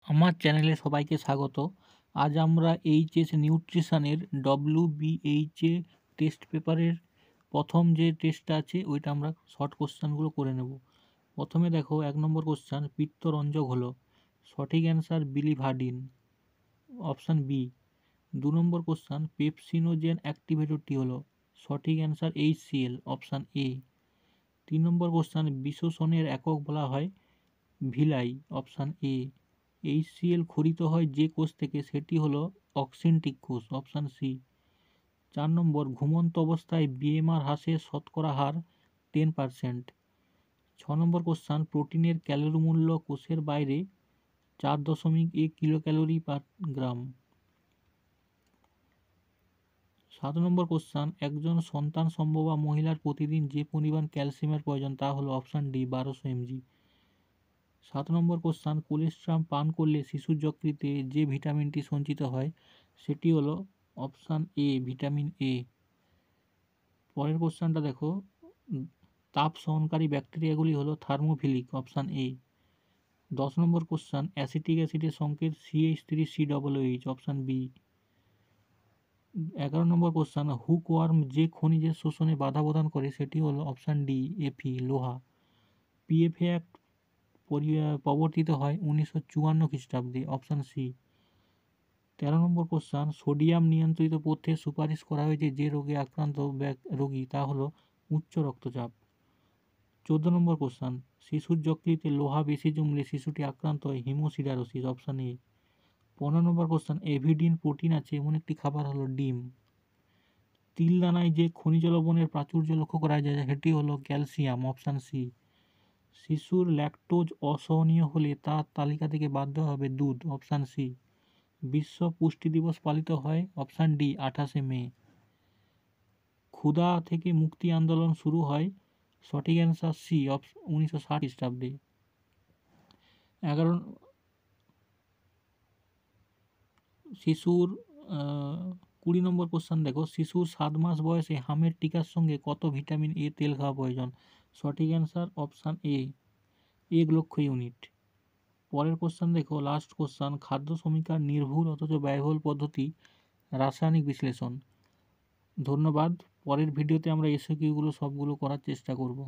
আমার চ্যানেলে সবাইকে স্বাগত। আজ আমরা এইচএস নিউট্রিশনের WBHA টেস্ট পেপারের প্রথম যে টেস্টটা আছে ওইটা আমরা শর্ট কোশ্চেনগুলো করে নেব। প্রথমে দেখো 1 নম্বর কোশ্চেন, পিত্তরঞ্জক হলো। সঠিক answer biliverdin, option B. 2 number question, pepsinogen অ্যাক্টিভেটরটি হলো। সঠিক answer HCl, option A. 3 number question, বিশোষণের একক বলা হয় ভিলাই, অপশান এ। HCl খরিত হয় যে কোষ থেকে সেটি হলো অক্সিনটিক কোষ, অপশান সি। 4 নম্বর, ঘুমন্ত অবস্থায় BMR হ্রাসের শতকরা হার 10%। 6 নম্বর কোশ্চান, প্রোটিনের ক্যালোরি মূল্য কোষের বাইরে 4.1 কিলোক্যালোরি পার গ্রাম। 7 নম্বর কোশ্চান, একজন সন্তান সম্ভবা মহিলার প্রতিদিন যে পরিমাণ ক্যালসিয়ামের প্রয়োজন তা হলো অপশান ডি 1200 mg। 7 নম্বর কোশ্চান, কোলেস্ট্রাম পান করলে শিশুর যকৃতে যে ভিটামিনটি সঞ্চিত হয় সেটি হলো অপশান এ, ভিটামিন এ। পরের কোশ্চানটা দেখো, তাপ সহনকারী ব্যাকটেরিয়াগুলি হলো thermophilic, option A. 10 number question, acetic অ্যাসিডের সংকেত CH3COOH, অপশান বি। 11 নম্বর কোশ্চান, হুকওয়ার্ম যে খনিজের শোষণে বাধা প্রদান করে সেটি হলো অপশান ডি, Fe, লোহা। PFA অ্যাক্ট প্রবর্তিত হয় 1954 খ্রিস্টাব্দে, অপশান সি। 13 নম্বর কোশ্চান, সোডিয়াম নিয়ন্ত্রিত পথ্যের সুপারিশ করা হয়েছে যে রোগে আক্রান্ত রোগী তা হলো উচ্চ রক্তচাপ। 14 নম্বর কোশ্চান, শিশুর যকৃতে লোহা বেশি জমলে শিশুটি আক্রান্ত হয় hemosiderosis, option A. 15 number question, avidin protein আছে এমন একটি খাবার হলো ডিম। তিল দানায় যে খনিজ লবণের প্রাচুর্য লক্ষ্য করা যায় সেটি হলো ক্যালসিয়াম, অপশান সি। শিশুর ল্যাকটোজ অসহনীয় হলে তার তালিকা থেকে বাদ দেওয়া হবে দুধ, অপশান সি। বিশ্ব পুষ্টি দিবস পালিত হয় অপশান ডি 28শে মে। ক্ষুধা থেকে মুক্তি আন্দোলন শুরু হয়, সঠিক অ্যান্সার সি, 1960 খ্রিস্টাব্দে। 11 শিশুর 20 নম্বর কোশ্চান দেখো, শিশুর 7 মাস বয়সে হামের টিকার সঙ্গে কত ভিটামিন এ তেল খাওয়া প্রয়োজন? সঠিক অ্যান্সার অপশান এ, 1,00,000 ইউনিট। পরের কোশ্চান দেখো, লাস্ট কোশ্চান, খাদ্য সমীক্ষার নির্ভুল অথচ ব্যয়বহুল পদ্ধতি রাসায়নিক বিশ্লেষণ। ধন্যবাদ। পরের ভিডিওতে আমরা এসকিউগুলো সবগুলো করার চেষ্টা করব।